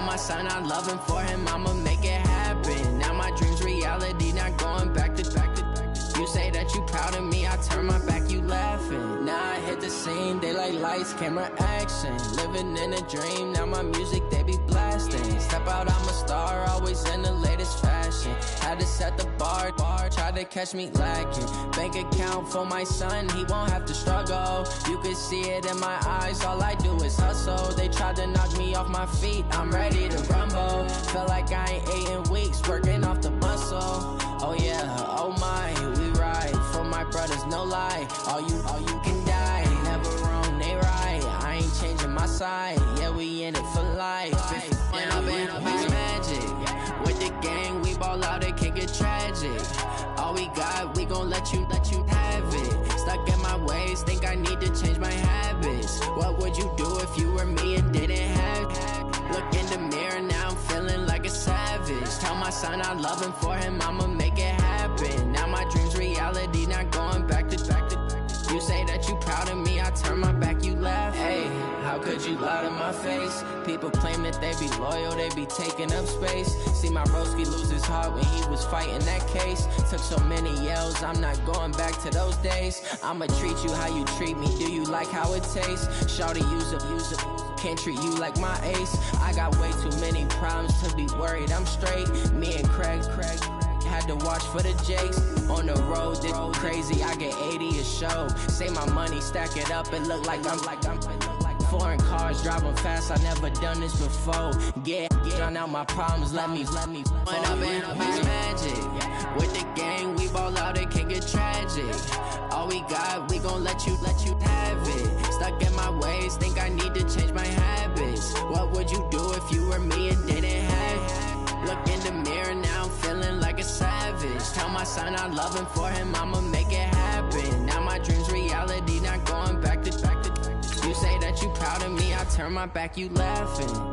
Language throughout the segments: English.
my son I love him, for him I'ma make it happen. Now my dream's reality, not going back to. You say that you proud of me, I turn my back, you laughing. Now I hit the scene, they like lights, camera, action. Living in a dream, now my music they be blasting. Step out, I'm a star, always in the latest fashion. Had to set the bar, try to catch me lacking. Bank account for my son, he won't have to struggle. You can see it in my eyes, all I do is hustle. They tried to knock me off my feet, I'm ready to rumble. Felt like I ain't ate in weeks, working off the muscle. Oh yeah, oh my, we ride for my brothers, no lie. All you can die, never wrong, they right. I ain't changing my side, yeah, we in it for life. And I've been magic. With the gang, we ball out, it can get tragic. All we got, we gon' let you have it. Stuck in my ways, think I need to change my habits. What would you do if you were me and didn't have it? Look in the mirror, now I'm feeling like a savage. Tell my son I love him, for him I'ma make it happen. Now my dream's reality, not going back to. You say that you proud of me, I turn my back, you laugh. Hey, how could you lie to my face? People claim that they be loyal, they be taking up space. See my broski lose his heart when he was fighting that case. Took so many yells, I'm not going back to those days. I'ma treat you how you treat me, do you like how it tastes? Shawty, use up, can't treat you like my ace. I got way too many problems to be worried, I'm straight. Me and Craig had to watch for the Jakes. On the road, this crazy, I get 80 a show. Say my money, stack it up, it look like I'm foreign cars, driving fast, I never done this before. Drown out my problems, let me When I've been magic. With the gang, we ball out, it can get tragic. All we got, we gon' let you have it. Stuck in my ways, think I need to change my habits. What would you do if you were me and didn't have it? Look in the mirror, now I'm feeling like a savage. Tell my son I love him, for him I'ma make it happen. Now my dream's reality, not going back to. You say that you proud of me, I turn my back, you laughing.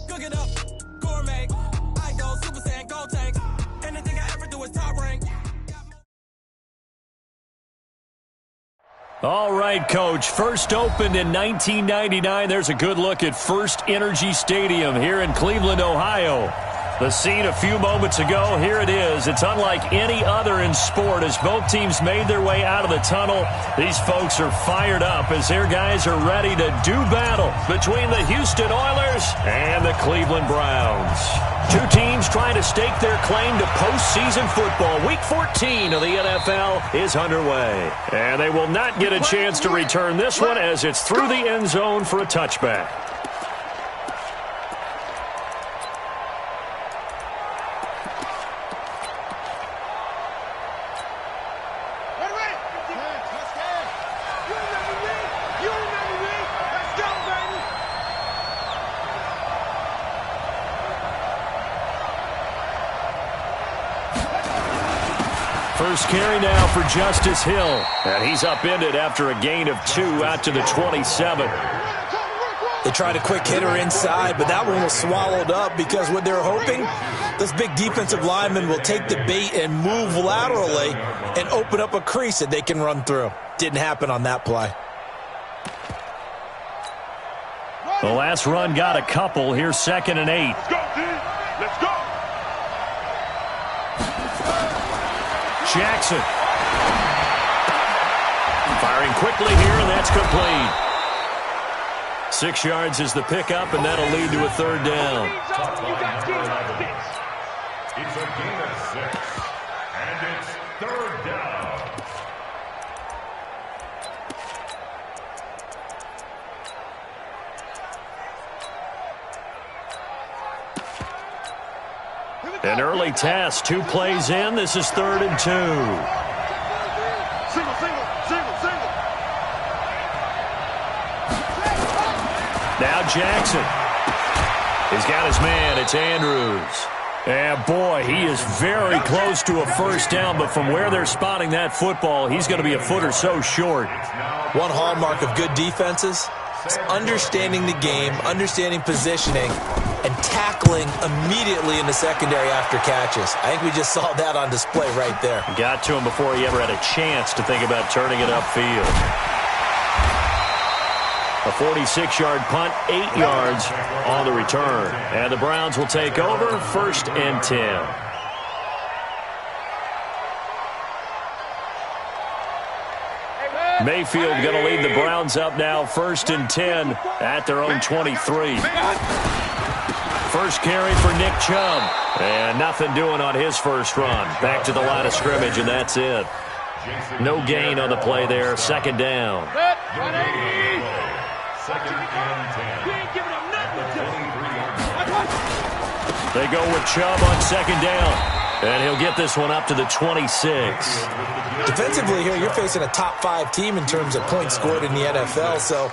Cook it up, gourmet. I go Super Saiyan, Gold Tank. Anything I ever do is top rank. All right, Coach. First opened in 1999. There's a good look at First Energy Stadium here in Cleveland, Ohio. The scene a few moments ago, here it is. It's unlike any other in sport as both teams made their way out of the tunnel. These folks are fired up as their guys are ready to do battle between the Houston Oilers and the Cleveland Browns. Two teams trying to stake their claim to postseason football. Week 14 of the NFL is underway. And they will not get a chance to return this one as it's through the end zone for a touchback. First carry now for Justice Hill. And he's upended after a gain of 2 out to the 27. They tried a quick hitter inside, but that one was swallowed up because what they're hoping, this big defensive lineman will take the bait and move laterally and open up a crease that they can run through. Didn't happen on that play. The last run got a couple. Here's 2nd and 8. Let's go, D. Let's go. Jackson. Firing quickly here, and that's complete. 6 yards is the pickup, and that'll lead to a 3rd down. It's a gain of 6, and it's 3rd down. An early test, 2 plays in. This is 3rd and 2. Single. Now Jackson. He's got his man. It's Andrews. And, boy, he is very close to a first down, but from where they're spotting that football, he's going to be a foot or so short. One hallmark of good defenses is understanding the game, understanding positioning, and tackling immediately in the secondary after catches. I think we just saw that on display right there. Got to him before he ever had a chance to think about turning it upfield. A 46-yard punt, 8 yards on the return. And the Browns will take over, 1st and 10. Mayfield going to lead the Browns up now, 1st and 10 at their own 23. First carry for Nick Chubb. And nothing doing on his first run. Back to the line of scrimmage, and that's it. No gain on the play there, 2nd down. Second and 10. They go with Chubb on 2nd down. And he'll get this one up to the 26. Defensively here, you're facing a top 5 team in terms of points scored in the NFL. So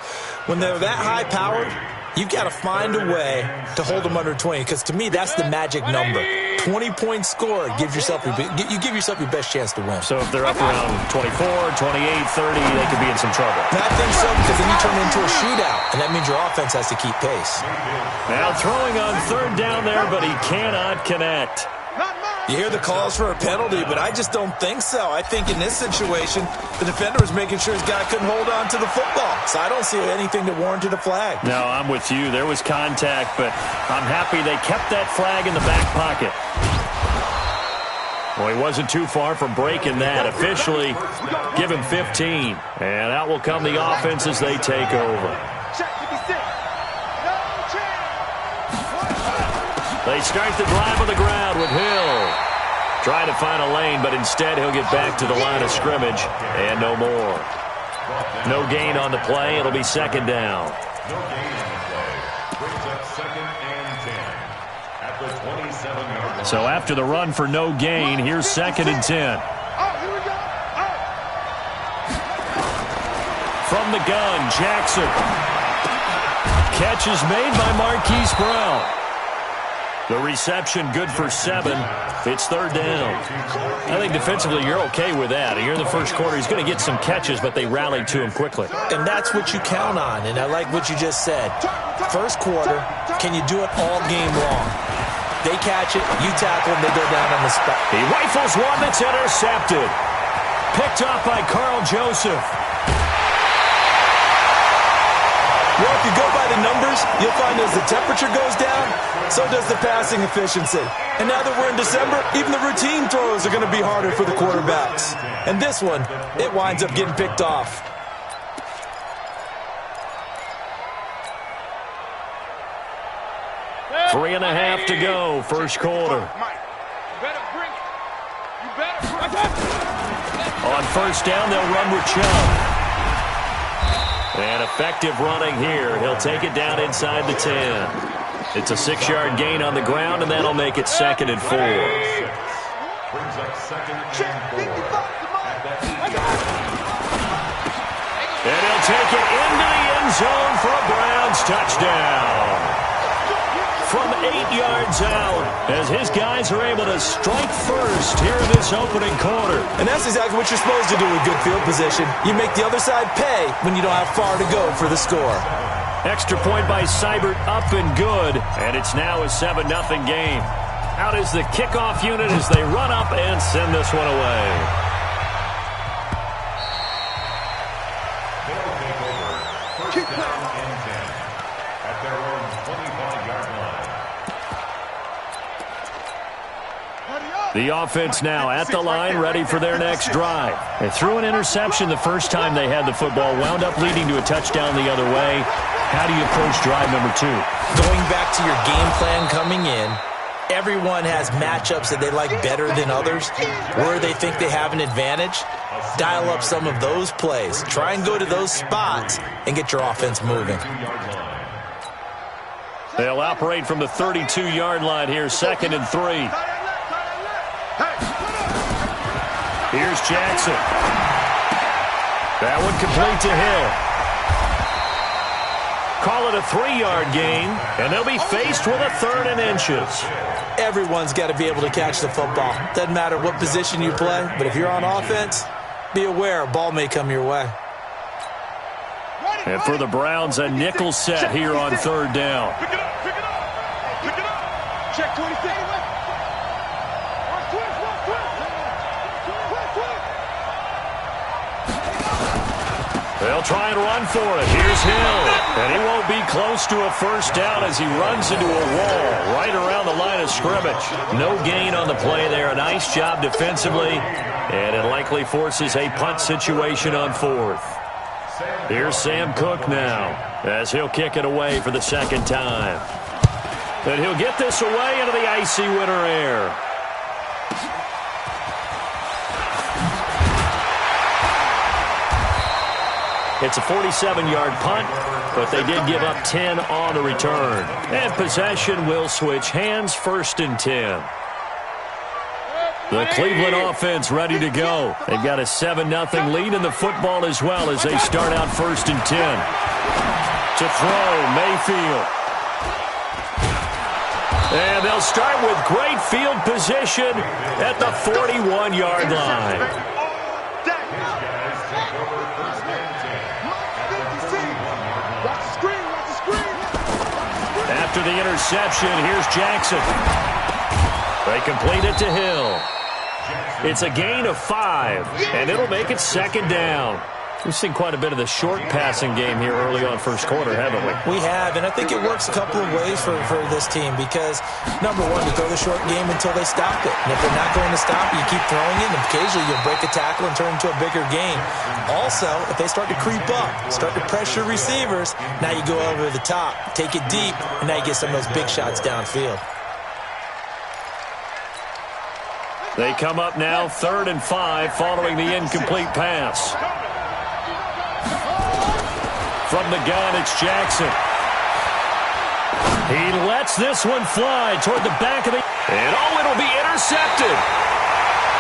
when they're that high-powered, you've got to find a way to hold them under 20. Because to me, that's the magic number. 20 points scored gives yourself you give yourself your best chance to win. So if they're up around 24, 28, 30, they could be in some trouble. And I think so, because then you turn it into a shootout, and that means your offense has to keep pace. Now throwing on 3rd down there, but he cannot connect. You hear the calls for a penalty, but I just don't think so. I think in this situation, the defender was making sure his guy couldn't hold on to the football. So I don't see anything that warranted a flag. No, I'm with you. There was contact, but I'm happy they kept that flag in the back pocket. Well, he wasn't too far from breaking that. Officially, give him 15. And out will come the offense as they take over. They start the drive on the ground with Hill. Trying to find a lane, but instead he'll get back to the line of scrimmage and no more. No gain on the play. It'll be 2nd down. No gain on the play. Brings up 2nd and 10 at the 27-yard line. So after the run for no gain, here's 2nd and 10. From the gun, Jackson. Catch is made by Marquise Brown. The reception good for 7. It's 3rd down. I think defensively you're okay with that. Here in the first quarter, he's going to get some catches, but they rallied to him quickly. And that's what you count on, and I like what you just said. First quarter, can you do it all game long? They catch it, you tackle them, they go down on the spot. He rifles one that's intercepted. Picked off by Carl Joseph. Well, if you go by the numbers, you'll find as the temperature goes down, so does the passing efficiency. And now that we're in December, even the routine throws are going to be harder for the quarterbacks. And this one, it winds up getting picked off. Three and a half to go, first quarter. On first down, they'll run with Chubb. And effective running here. He'll take it down inside the 10. It's a 6-yard gain on the ground, and that'll make it 2nd and 4. Brings up 2nd and 4 at the 8-yard line. And he'll take it into the end zone for a Browns touchdown. From 8 yards out, as his guys are able to strike first here in this opening quarter. And that's exactly what you're supposed to do with good field position. You make the other side pay when you don't have far to go for the score. Extra point by Seibert, up and good. And it's now a 7-0 game. Out is the kickoff unit as they run up and send this one away. They'll take over 1st down and 10 at their own 25-yard line. The offense now at the line, ready for their next drive. They threw an interception the first time they had the football, wound up leading to a touchdown the other way. How do you approach drive number 2? Going back to your game plan coming in, everyone has matchups that they like better than others, where they think they have an advantage. Dial up some of those plays. Try and go to those spots and get your offense moving. They'll operate from the 32-yard line here, 2nd and 3. Here's Jackson. That one complete to Hill. Call it a a 3-yard gain, and they'll be faced with a 3rd and inches. Everyone's got to be able to catch the football. Doesn't matter what position you play, but if you're on offense, be aware a ball may come your way. And for the Browns, a nickel set here on 3rd down. Pick it up, pick it up. Pick it up. Check 26. They'll try and run for it. Here's Hill. And he won't be close to a 1st down as he runs into a wall right around the line of scrimmage. No gain on the play there. A nice job defensively. And it likely forces a punt situation on 4th. Here's Sam Cook now as he'll kick it away for the 2nd time. And he'll get this away into the icy winter air. It's a 47-yard punt, but they did give up 10 on the return. And possession will switch hands, 1st and 10. The Cleveland offense ready to go. They've got a 7-0 lead in the football as well as they start out 1st and 10. To throw, Mayfield. And they'll start with great field position at the 41-yard line. After the interception, here's Jackson. They complete it to Hill. It's a gain of 5, and it'll make it 2nd down. We've seen quite a bit of the short passing game here early on 1st quarter, haven't we? We have, and I think it works a couple of ways for this team because, number one, you throw the short game until they stop it. And if they're not going to stop it, you keep throwing it, and occasionally you'll break a tackle and turn it into a bigger game. Also, if they start to creep up, start to pressure receivers, now you go over the top, take it deep, and now you get some of those big shots downfield. They come up now 3rd and 5 following the incomplete pass. From the gun, it's Jackson. He lets this one fly toward the back of the... And it'll be intercepted.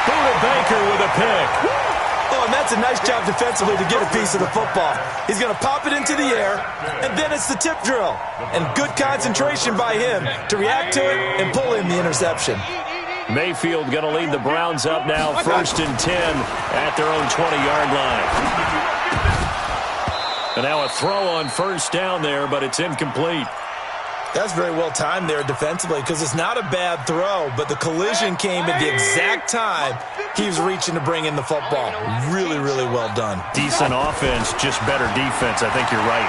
Buda Baker with a pick. Oh, and that's a nice job defensively to get a piece of the football. He's going to pop it into the air, and then it's the tip drill. And good concentration by him to react to it and pull in the interception. Mayfield going to lead the Browns up now 1st and 10 at their own 20-yard line. And now a throw on 1st down there, but it's incomplete. That's very well timed there defensively because it's not a bad throw, but the collision came at the exact time he was reaching to bring in the football. Really, really well done. Decent offense, just better defense. I think you're right.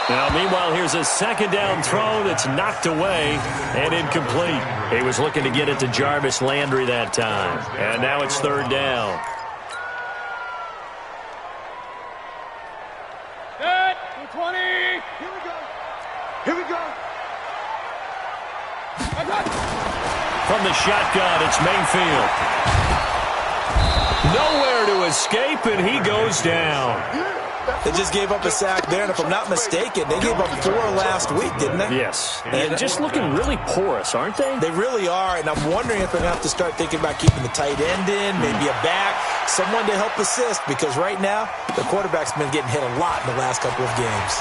Now, meanwhile, here's a 2nd down throw that's knocked away and incomplete. He was looking to get it to Jarvis Landry that time. And now it's 3rd down. Here we go. From the shotgun, it's Mayfield. Nowhere to escape, and he goes down. They just gave up a sack there, and if I'm not mistaken, they gave up 4 last week, didn't they? Yes. And just looking really porous, aren't they? They really are, and I'm wondering if they're going to have to start thinking about keeping the tight end in, maybe a back, someone to help assist, because right now, the quarterback's been getting hit a lot in the last couple of games.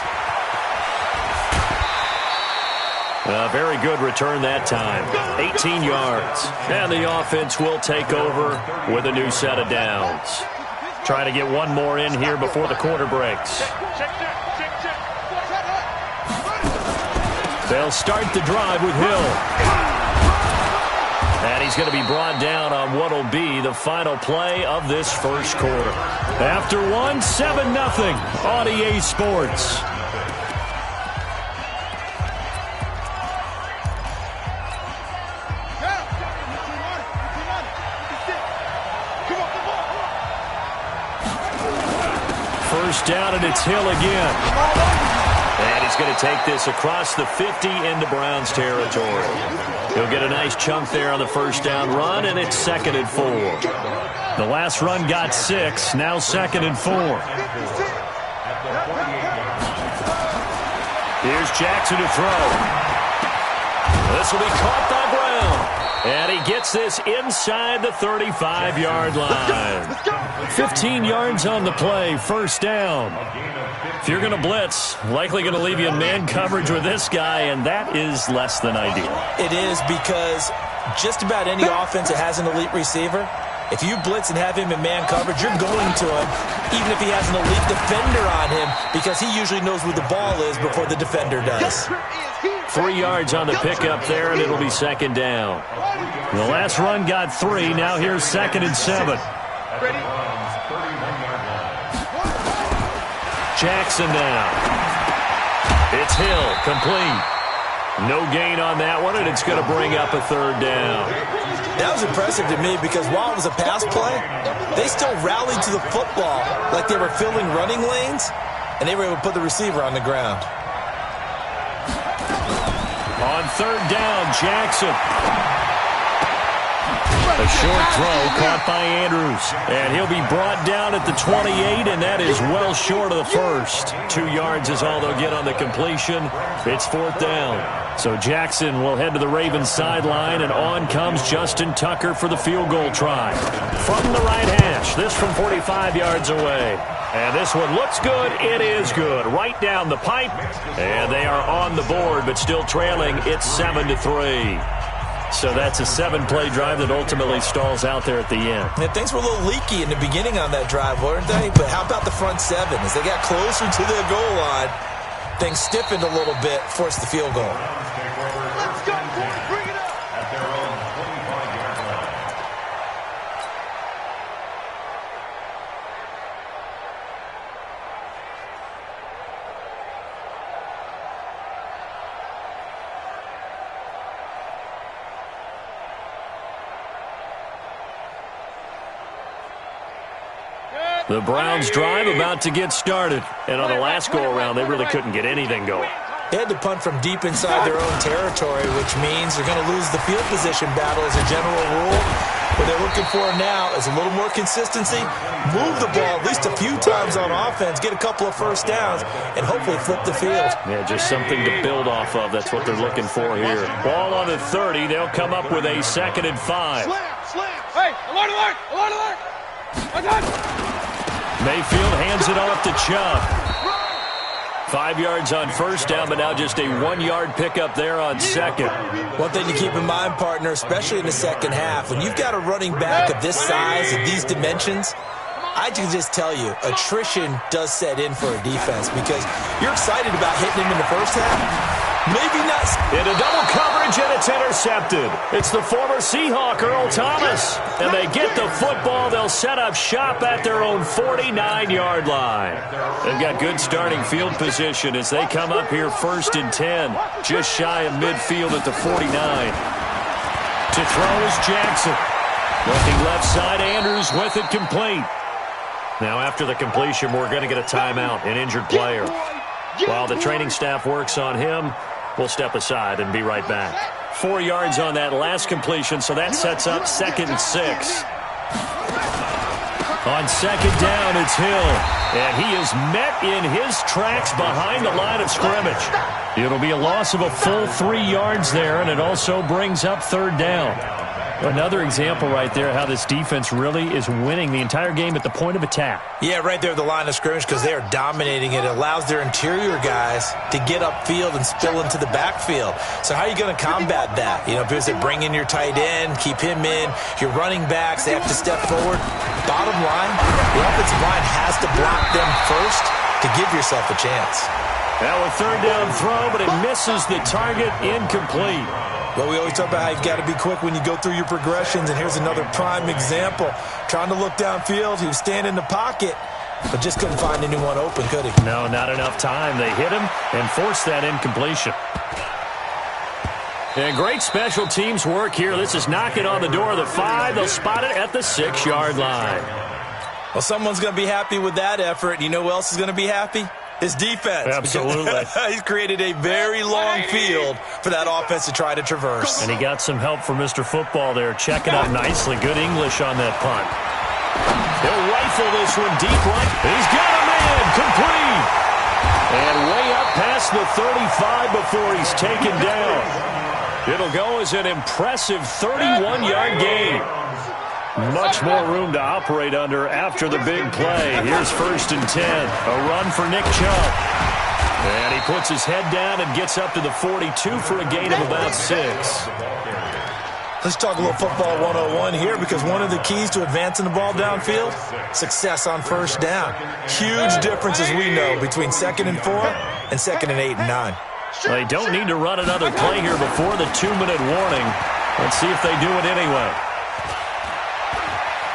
A very good return that time. 18 yards. And the offense will take over with a new set of downs. Trying to get one more in here before the quarter breaks. They'll start the drive with Hill. And he's going to be brought down on what will be the final play of this 1st quarter. After one, 7-0 on EA Sports. Down, and it's Hill again. And he's going to take this across the 50 into Browns territory. He'll get a nice chunk there on the 1st down run, and it's 2nd and 4. The last run got 6, now 2nd and 4. Here's Jackson to throw. This will be caught on ground. And he gets this inside the 35-yard line. 15 yards on the play, first down. If you're going to blitz, likely going to leave you in man coverage with this guy, and that is less than ideal. It is, because just about any offense that has an elite receiver, if you blitz and have him in man coverage, you're going to him, even if he has an elite defender on him, because he usually knows where the ball is before the defender does. 3 yards on the pickup there, and it'll be second down. The last run got 3. Now here's 2nd and 7. Jackson now. It's Hill, complete. No gain on that one, and it's going to bring up a 3rd down. That was impressive to me, because while it was a pass play, they still rallied to the football like they were filling running lanes, and they were able to put the receiver on the ground. On 3rd down, Jackson. A short throw caught by Andrews. And he'll be brought down at the 28, and that is well short of the first. 2 yards is all they'll get on the completion. It's 4th down. So Jackson will head to the Ravens sideline, and on comes Justin Tucker for the field goal try. From the right hash, this from 45 yards away. And this one looks good. It is good. Right down the pipe. And they are on the board, but still trailing. It's 7-3. So that's a 7-play drive that ultimately stalls out there at the end. Yeah, things were a little leaky in the beginning on that drive, weren't they? But how about the front 7? As they got closer to the goal line, things stiffened a little bit, forced the field goal. Let's go, boys. Bring it up. At their own 25-yard line. The Browns drive about to get started. And on the last go-around, they really couldn't get anything going. They had to punt from deep inside their own territory, which means they're going to lose the field position battle as a general rule. What they're looking for now is a little more consistency, move the ball at least a few times on offense, get a couple of first downs, and hopefully flip the field. Yeah, just something to build off of. That's what they're looking for here. Ball on the 30. They'll come up with a 2nd and 5. Slam. Hey, alert, alert, alert, alert. I got it. Mayfield hands it off to Chubb. 5 yards on first down, but now just a 1-yard pickup there on 2nd. One thing to keep in mind, partner, especially in the second half, when you've got a running back of this size, of these dimensions, I can just tell you, attrition does set in for a defense, because you're excited about hitting him in the first half. Maybe not. Into double coverage, and it's intercepted. It's the former Seahawk, Earl Thomas. And they get the football. They'll set up shop at their own 49-yard line. They've got good starting field position as they come up here 1st and 10. Just shy of midfield at the 49. To throw is Jackson. Looking left side, Andrews with it complete. Now after the completion, we're going to get a timeout, an injured player. While the training staff works on him, we'll step aside and be right back. 4 yards on that last completion, so that sets up 2nd and 6. On 2nd down, it's Hill. And he is met in his tracks behind the line of scrimmage. It'll be a loss of a full 3 yards there, and it also brings up 3rd down. Another example right there how this defense really is winning the entire game at the point of attack. Yeah, right there at the line of scrimmage, because they are dominating it. It allows their interior guys to get upfield and spill into the backfield. So how are you going to combat that? You know, because they bring in your tight end, keep him in. Your running backs, they have to step forward. Bottom line, the offensive line has to block them first to give yourself a chance. Now a 3rd down throw, but it misses the target, incomplete. Well, we always talk about how you've got to be quick when you go through your progressions, and here's another prime example. Trying to look downfield, he was standing in the pocket, but just couldn't find anyone open, could he? No, not enough time. They hit him and forced that incompletion. And great special teams work here. This is knocking on the door of the 5. They'll spot it at the 6-yard line. Well, someone's going to be happy with that effort. You know who else is going to be happy? His defense. Absolutely. He's created a very long field for that offense to try to traverse. And he got some help from Mr. Football there, checking up nicely. Good English on that punt. He'll rifle this one deep right. He's got a man, complete. And way up past the 35 before he's taken down. It'll go as an impressive 31-yard gain. Much more room to operate under after the big play. Here's 1st and 10. A run for Nick Chubb. And he puts his head down and gets up to the 42 for a gain of about 6. Let's talk a little football 101 here, because one of the keys to advancing the ball downfield, success on 1st down. Huge difference, as we know, between 2nd and 4 and 2nd and 8 and 9. They don't need to run another play here before the 2-minute warning. Let's see if they do it anyway.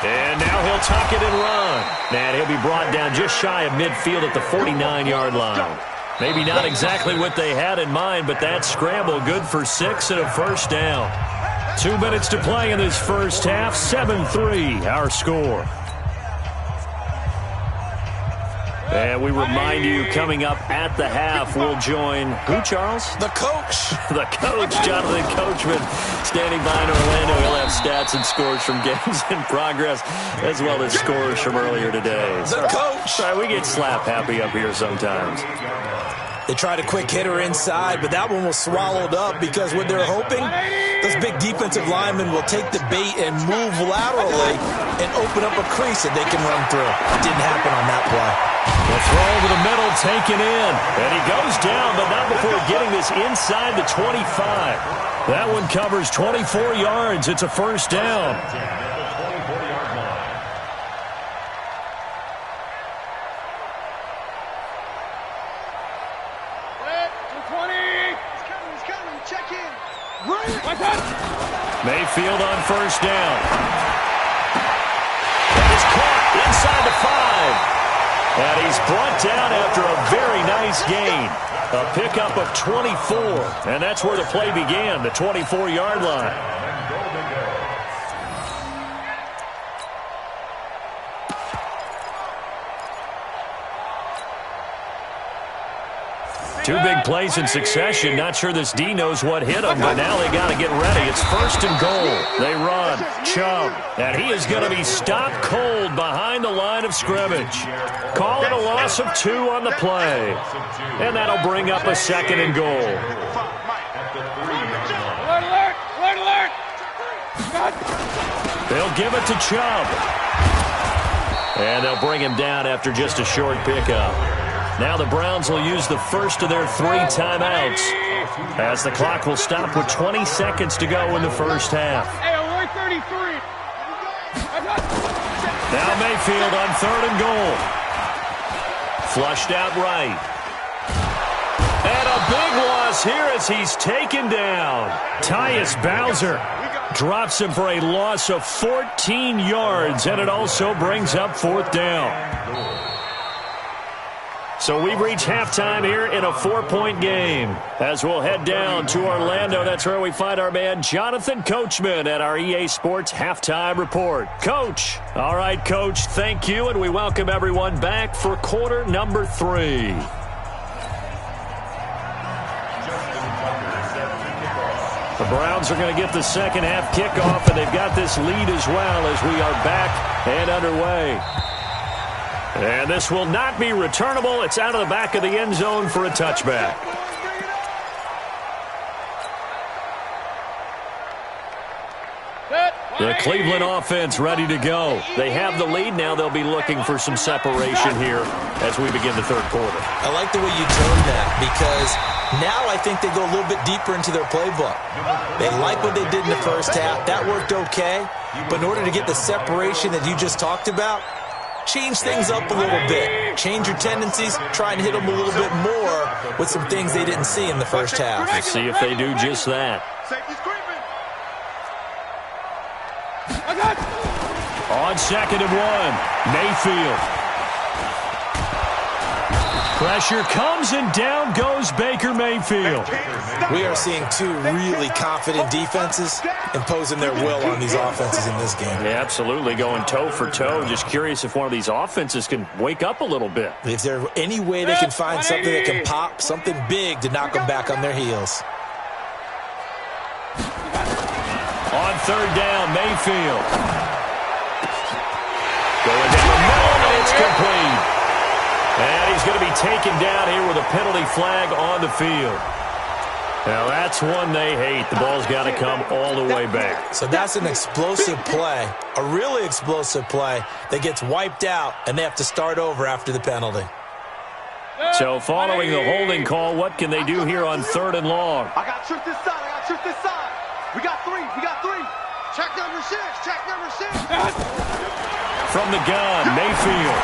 And now he'll tuck it and run. And he'll be brought down just shy of midfield at the 49-yard line. Maybe not exactly what they had in mind, but that scramble good for 6 and a 1st down. 2 minutes to play in this first half. 7-3 our score. And we remind you, coming up at the half, we'll join who, Charles? The coach. The coach, Jonathan Coachman, standing by in Orlando. He'll have stats and scores from games in progress, as well as scores from earlier today. The coach. Sorry, we get slap happy up here sometimes. They tried a quick hitter inside, but that one was swallowed up, because what they're hoping, those big defensive linemen will take the bait and move laterally and open up a crease that they can run through. It didn't happen on that play. The throw over the middle, taken in. And he goes down, but not before getting this inside the 25. That one covers 24 yards. It's a 1st down. Mayfield on 1st down. That is caught inside the 5. And he's brought down after a very nice gain. A pickup of 24. And that's where the play began, the 24-yard line. Two big plays in succession. Not sure this D knows what hit him, but now they got to get ready. It's 1st and goal. They run. Chubb. And he is going to be stopped cold behind the line of scrimmage. Call it a loss of 2 on the play. And that'll bring up a 2nd and goal. Alert! They'll give it to Chubb. And they'll bring him down after just a short pickup. Now the Browns will use the first of their 3 timeouts, as the clock will stop with 20 seconds to go in the first half. Now Mayfield on 3rd and goal. Flushed out right. And a big loss here as he's taken down. Tyus Bowser drops him for a loss of 14 yards, and it also brings up 4th down. So we've reached halftime here in a 4-point game. As we'll head down to Orlando, that's where we find our man Jonathan Coachman at our EA Sports Halftime Report. Coach. All right, Coach, thank you, and we welcome everyone back for quarter number 3. The Browns are going to get the second half kickoff, and they've got this lead as well as we are back and underway. And this will not be returnable. It's out of the back of the end zone for a touchback. The Cleveland offense ready to go. They have the lead. Now they'll be looking for some separation here as we begin the 3rd quarter. I like the way you termed that, because now I think they go a little bit deeper into their playbook. They like what they did in the first half. That worked okay. But in order to get the separation that you just talked about, change things up a little bit. Change your tendencies. Try and hit them a little bit more with some things they didn't see in the first half. Let's see if they do just that. On 2nd and 1, Mayfield. Pressure comes, and down goes Baker Mayfield. We are seeing 2 really confident defenses imposing their will on these offenses in this game. Yeah, absolutely, going toe for toe. Just curious if one of these offenses can wake up a little bit. If there's any way they can find something that can pop, something big to knock them back on their heels. On 3rd down, Mayfield. Going down the middle, and it's complete. And he's going to be taken down here with a penalty flag on the field. Now, that's one they hate. The ball's got to come all the way back. So that's an explosive play, a really explosive play that gets wiped out, and they have to start over after the penalty. So following the holding call, what can they do here on 3rd and long? I got truth this side. I got truth this side. We got three. We got three. Check number 6. Check number 6. From the gun, Mayfield.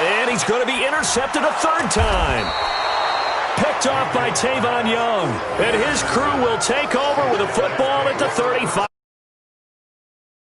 And he's going to be intercepted a 3rd time. Picked off by Tavon Young. And his crew will take over with a football at the 35.